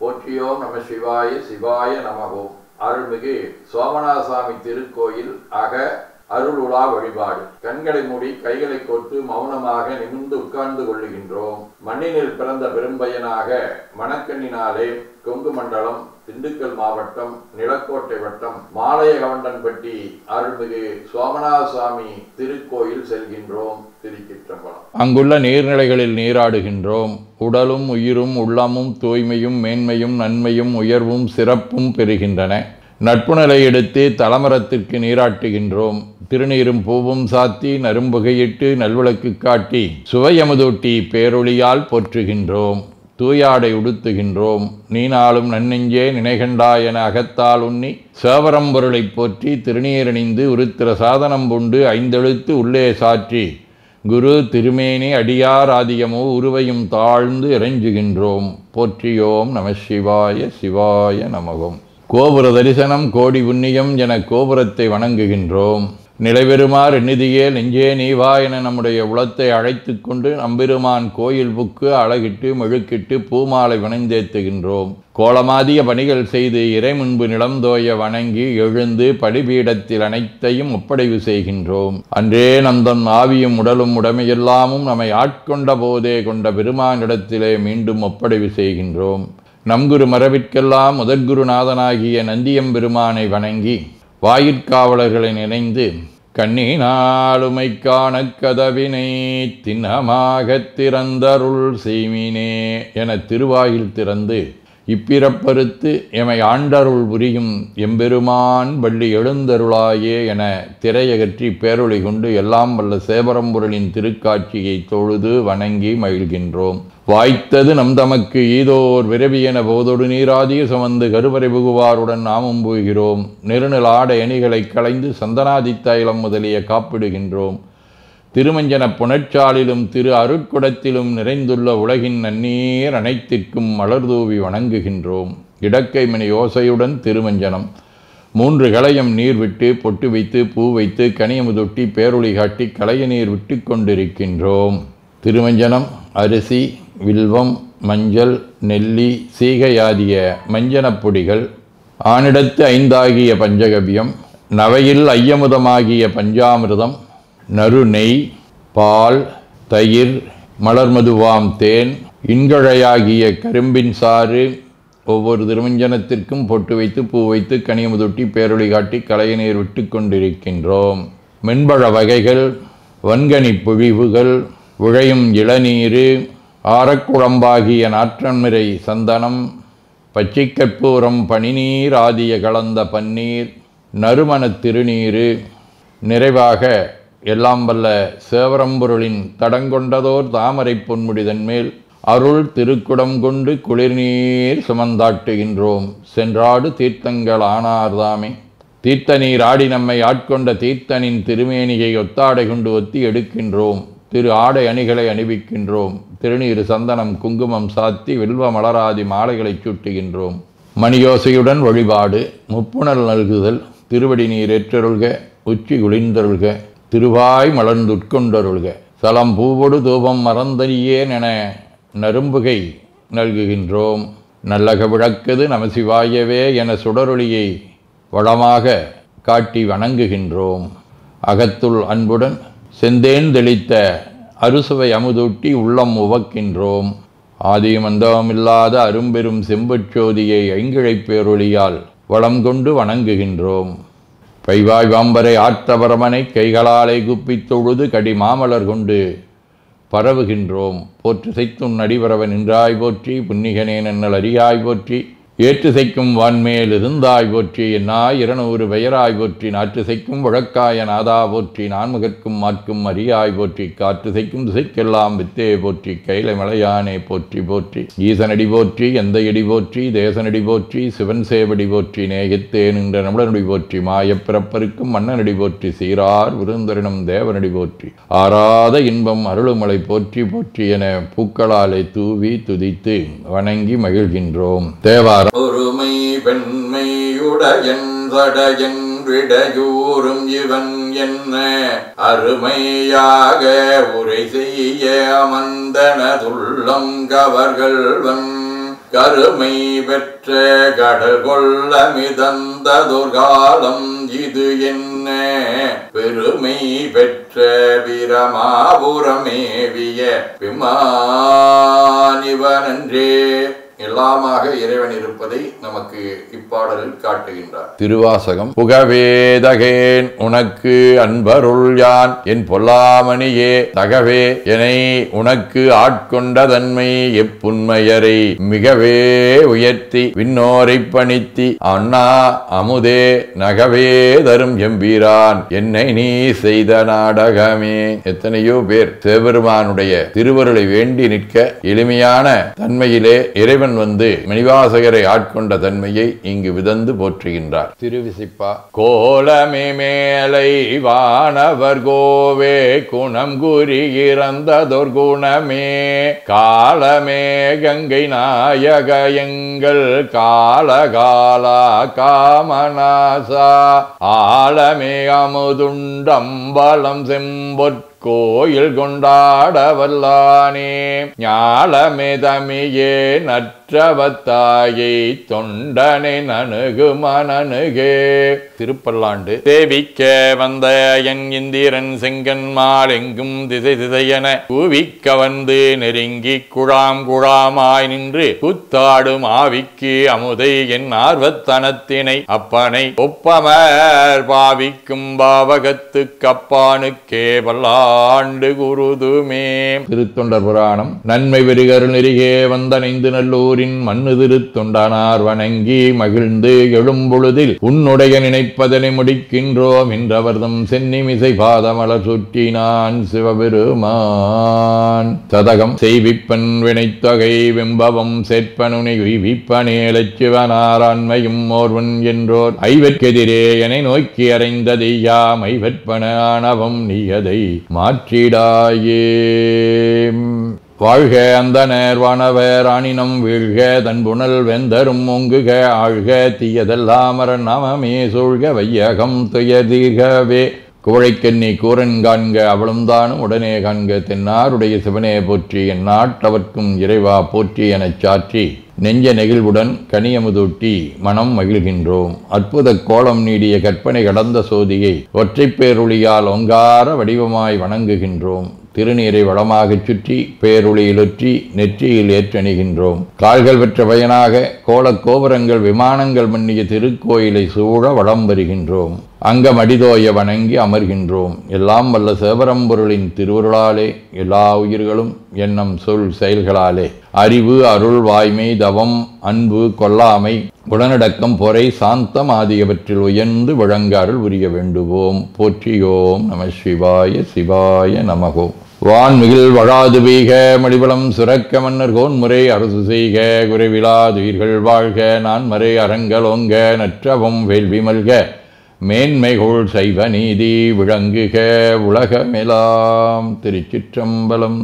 போற்றியோம் நம சிவாய சிவாய நமகோம். அருள்மிகு சோமநாதசாமி திருக்கோயில் அக அருள் உலா வழிபாடு. கண்களை மூடி கைகளை கோர்த்து மௌனமாக நிமிர்ந்து உட்கார்ந்து கொள்ளுகின்றோம். மண்ணினில் பிறந்த பெரும்பயனாக மணக்கண்ணினாலே கொங்கு மண்டலம், திண்டுக்கல் மாவட்டம், நிலக்கோட்டை வட்டம், மாலையகவண்டன்பட்டி அருள்மிகு சோமநாதசாமி திருக்கோயில் செல்கின்றோம். திருச்சிற்றம்பலம். அங்குள்ள நீர்நிலைகளில் நீராடுகின்றோம். உடலும் உயிரும் உள்ளமும் தூய்மையும் மேன்மையும் நன்மையும் உயர்வும் சிறப்பும் பெறுகின்றன. நட்புநிலை எடுத்து தலமரத்திற்கு நீராட்டுகின்றோம். திருநீரும் பூவும் சாத்தி நரும்புகையிட்டு நல்விளக்கு காட்டி சுவையமுதூட்டி பேரொளியால் போற்றுகின்றோம். தூயாடை உடுத்துகின்றோம். நீனாலும் நன்னெஞ்சே நினைகண்டா என அகத்தால் உண்ணி சேவரம்பொருளை போற்றி திருநீரணிந்து உருத்திர சாதனம் பூண்டு ஐந்தெழுத்து உள்ளே சாற்றி குரு திருமேனி அடியார் ஆதியமோ உருவையும் தாழ்ந்து இறைஞ்சுகின்றோம். போற்றியோம் நம சிவாய சிவாய நமகம். கோபுர தரிசனம் கோடி புண்ணியம் என கோபுரத்தை வணங்குகின்றோம். நிலைபெறுமாறு நிதியே நெஞ்சே நீவா என நம்முடைய உளத்தை அழைத்து கொண்டு நம்பெருமான் கோயில் புக்கு அழகிட்டு மெழுக்கிட்டு பூமாலை வணந்தேத்துகின்றோம். கோலமாதிய பணிகள் செய்து இறை முன்பு நிலந்தோய வணங்கி எழுந்து படிபீடத்தில் அனைத்தையும் ஒப்படைவு செய்கின்றோம். அன்றே நந்தன் ஆவியும் உடலும் உடமையெல்லாமும் நம்மை ஆட்கொண்ட போதே கொண்ட பெருமானிடத்திலே மீண்டும் ஒப்படைவு செய்கின்றோம். நம்குரு மரபிற்கெல்லாம் முதற்குருநாதனாகிய நந்தியம்பெருமானை வணங்கி வாயிற்காவலர்களை நினைந்து கண்ணினாலுமை காண கதவினை திண்ணமாகத் திறந்தருள் செய்மினே என திருவாயில் திறந்து இப்பிறப்பறுத்து எமை ஆண்டருள் புரியும் எம்பெருமான் வள்ளி எழுந்தருளாயே என திரையகற்றி பேரொளி கொண்டு எல்லாம் வல்ல சேவரம்பொருளின் திருக்காட்சியை தொழுது வணங்கி மகிழ்கின்றோம். வாய்த்தது நம் தமக்கு ஈதோர் விரவியென போதொடு நீராதிய சுமந்து கருவறை புகுவாருடன் நாமும் போகிறோம். நெருநல் ஆடை அணிகளை களைந்து சந்தனாதி தைலம் முதலிய காப்பிடுகின்றோம். திருமஞ்சன புனற்சாலிலும் திரு அருட்குடத்திலும் நிறைந்துள்ள உலகின் நன்னீர் அனைத்திற்கும் மலர்தூவி வணங்குகின்றோம். இடக்கைமணி ஓசையுடன் திருமஞ்சனம் 3 களையம் நீர் விட்டு பொட்டு வைத்து பூ வைத்து கனியமுதொட்டி பேரொளி காட்டி களைய நீர் விட்டு கொண்டிருக்கின்றோம். திருமஞ்சனம் அரிசி, வில்வம், மஞ்சள், நெல்லி, சீகையாதிய மஞ்சனப் பொடிகள், ஆனிடத்து 5 ஆகிய பஞ்சகவ்யம், நவையில் ஐயமுதமாகிய பஞ்சாமிர்தம், நறு நெய், பால், தயிர், மலர்மதுவாம் தேன், இன்கழையாகிய கரும்பின் சாறு, ஒவ்வொரு திருமஞ்சனத்திற்கும் பொட்டு வைத்து பூ வைத்து கனியமுதொட்டி பேரொளி காட்டி களைய நீர் விட்டு கொண்டிருக்கின்றோம். மென்பழ வகைகள், வன்கனி பொழிவுகள், உழையும் இளநீரு, ஆரக்குழம்பாகிய நாற்றன்மிரை சந்தனம், பச்சைக்கற்பூரம், பனிநீர் ஆதிய கலந்த பன்னீர், நறுமணத் திருநீரு, நிறைவாக எல்லாம் வல்ல சேவரம்பொருளின் தடங்கொண்டதோர் தாமரை பொன்முடிதன் மேல் அருள் திருக்குடம் கொண்டு குளிர்நீர் சுமந்தாட்டுகின்றோம். சென்றாடு தீர்த்தங்கள் ஆனார்தாமே. தீர்த்த நீர் ஆடி நம்மை ஆட்கொண்ட தீர்த்தனின் திருமேனியை ஒத்தாடை கொண்டு ஒத்தி எடுக்கின்றோம். திரு ஆடை அணிகளை அணிவிக்கின்றோம். திருநீர் சந்தனம் குங்குமம் சாத்தி வில்வ மலராதி மாலைகளை சூட்டுகின்றோம். மணியோசையுடன் வழிபாடு. முப்புணல் நல்குதல். திருவடி நீர் ஏற்றருள்க, உச்சி குளிர்ந்தருள்க, திருவாய் மலர்ந்துட்கொண்டருள்க, சலம் பூவொடு தூபம் மறந்தறியேன் என நரும்புகை நல்குகின்றோம். நல்லக விளக்குது நமசிவாயவே என சுடரொளியை வளமாக காட்டி வணங்குகின்றோம். அகத்துள் அன்புடன் செந்தேன் தெளித்த அறுசுவை அமுதூட்டி உள்ளம் உவக்கின்றோம். ஆதியும் அந்தமில்லாத அரும்பெரும் செம்புச்சோதியை ஐங்கிழைப் பேரொளியால் வளம் கொண்டு வணங்குகின்றோம். பைவாய் வாம்பரை ஆற்றபரமனை கைகளாலை குப்பித் தொழுது கடி மாமலர் கொண்டு பரவுகின்றோம். போற்று செய்துன் அடிபரவ நின்றாய் போற்றி, புன்னிகனே நன்னல் அறியாய் போற்றி, ஏற்று செய்க்கும் வான்மேல் இருந்தாய் போற்றி, என்னாய் 200 பெயராய் போற்றி, நாற்று செய்க்கும் வழக்காய நாதா போற்றி, நான்முகற்கும் மாற்கும் அறியாய் போற்றி, காற்று செய்க்கும் திசைக்கெல்லாம் வித்தே போற்றி, கைலை மலையானே போற்றி போற்றி, ஈசனடி போற்றி, எந்த எடி போற்றி, தேசனடி போற்றி, சிவன் சேவடி போற்றி, நேயத்தே நின்ற நம்மளனடி போற்றி, மாயப்பிறப்பருக்கும் மன்னனடி போற்றி, சீரார் விருந்தரினம் தேவனடி போற்றி, ஆராத இன்பம் அருளுமலை போற்றி போற்றி என பூக்களாலை தூவி துதித்து வணங்கி மகிழ்கின்றோம். தேவார ஒருமை பெண்மையுடையன் சடையன் விடையூறும் இவன் என்ன அருமையாக உரை செய்ய அமர்ந்தனதுள்ளம் கவர்கள்வன் கருமை பெற்ற கடல் கொள்ள மிதந்ததொர்காலம் இது என்ன பெருமை பெற்ற பிரமாபுரமேவிய விமானிவனன்றே. எல்லாமாக இறைவன் இருப்பதை நமக்கு இப்பாடலில் காட்டுகின்றார். திருவாசகம். புகவேதகேன் உனக்கு அன்பருள் யான் என் பொல்லாமணியே தகவே எனை உனக்கு ஆட்கொண்ட தன்மை எப்புண்மையரை மிகவே உயர்த்தி விண்ணோரை பணித்தி அண்ணா அமுதே நகவே தரும் எம்பீரான் என்னை நீ செய்த நாடகமே. எத்தனையோ பேர் சிவபெருமானுடைய திருவருளை வேண்டி நிற்க எளிமையான தன்மையிலே இறைவன் வந்து மணிவாசகரை ஆட்கொண்ட தன்மையை இங்கு விதந்து போற்றுகின்றார். திருவிசிப்பா. கோலமே மேலை வானவர் கோவே குணம் குறி இறந்ததொர் குணமே காலமே கங்கை நாயக எங்கள் காலகாலா காமநாசா ஆலமே அமுதுண்டம்பலம் செம்பொற் கோயில் கொண்டாட வல்லானே ஞாலமே தமியே நற்றவத்தாயை தொண்டனை நணுகு மனனுகே. திருப்பல்லாண்டு. தேவிக்க வந்த என் இந்திரன் செங்கன்மால் எங்கும் திசை திசையென கூவிக்க வந்து நெருங்கி குழாம் குழாமாய் நின்று கூத்தாடும் ஆவிக்கு அமுதை என் ஆர்வத்தனத்தினை அப்பனை ஒப்பமர் பாவிக்கும் பாவகத்து கப்பானுக்கே வல்லாண்டு குருதுமே. திருத்தொண்டர் புராணம். நன்மை வெறுகருள் நெறிகே வந்தனைந்து நல்லூரின் மண்ணு திருத்தொண்டனார் வணங்கி மகிழ்ந்து எழும்பொழுதில் உன்னுடைய நினைப்பதனை முடிக்கின்றோம் என்றவர்தம் சென்னிமிசை பாதமலர் சுற்றினான் சிவபெருமான். சதகம். செய்விப்பன் வினைத்தொகை வெம்பவம் சேர்ப்பனுனை உய்விப்பனேலச் சிவனாரான்மையும் ஓர்வன் என்றோர் ஐவர்க்கெதிரே என நோக்கி அறைந்ததையா மைவற்பன ஆணவம் நீயதை மாற்றிடாயே. வாழ்க அந்தனர் வானவர் ஆணினம் வீழ்க தன்புணல் வெந்தரும் ஒங்குக ஆழ்க தீயதெல்லாம் நாமமே சூழ்க வையகம் துயதீர்கவே. குவளைக்கண்ணி கூரன் காண்க அவளும் தானும் உடனே காண்க தென்னாருடைய சிவனே போற்றி எந்நாட்டவர்க்கும் இறைவா போற்றி எனச் சாற்றி நெஞ்ச நெகிழ்வுடன் கனியமுதூட்டி மனம் மகிழ்கின்றோம். அற்புத கோலம் நீடிய கற்பனை கடந்த சோதியை ஒற்றைப் பேருளியால் ஒங்கார வடிவமாய் வணங்குகின்றோம். திருநீரை வளமாகச் சுற்றி பேருளியிலொற்றி நெற்றியில் ஏற்றணிகின்றோம். கால்கள் பெற்ற பயனாக கோலக் கோபுரங்கள் விமானங்கள் மன்னிய திருக்கோயிலை சூழ வளம் வருகின்றோம். அங்கம் அடிதோய வணங்கி அமர்கின்றோம். எல்லாம் வல்ல சிவபரம்பொருளின் திருவருளாலே எல்லா உயிர்களும் எண்ணம் சொல் செயல்களாலே அறிவு அருள் வாய்மை தவம் அன்பு கொல்லாமை உடனடக்கம் பொறை சாந்தம் ஆகியவற்றில் உயர்ந்து விளங்க அருள் புரிய வேண்டுவோம். போற்றியோம் நம சிவாய சிவாய நமகோ. வான்மிகில் வழாது பெய்க மடிவளம் சுரக்க மன்னர் கோன்முறை அரசு செய்க குறைவிலாதுயிர்கள் வாழ்க நான்மறை அரங்கலோங்க நற்றவம் வேள்வி மல்க மேன்மைகோள் சைவ நீதி விளங்குக உலகமெலாம். திருச்சிற்றம்பலம்.